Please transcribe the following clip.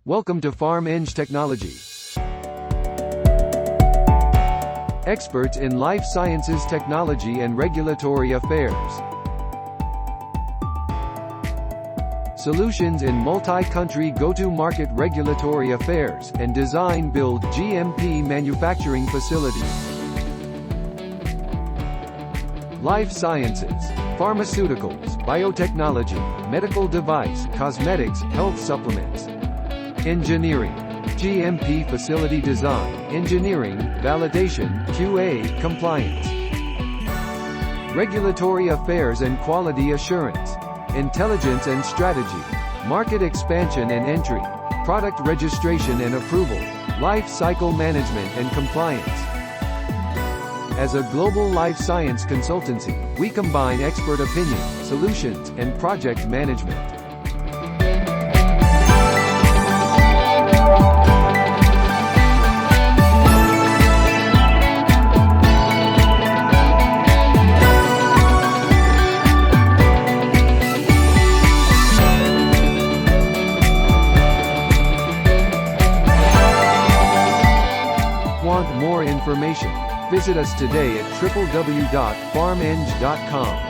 Welcome to PharmEng Technology. Experts in life sciences technology and regulatory affairs. Solutions in multi-country go-to-market regulatory affairs, and design build GMP manufacturing facilities. Life sciences, pharmaceuticals, biotechnology, medical device, cosmetics, health supplements. Engineering, GMP Facility Design, engineering, validation, QA, compliance. Regulatory affairs and quality assurance. Intelligence and strategy. Market expansion and entry. Product registration and approval. Life cycle management and compliance. As a global life science consultancy, we combine expert opinion, solutions, and project management. Want more information? Visit us today at www.pharmeng.com.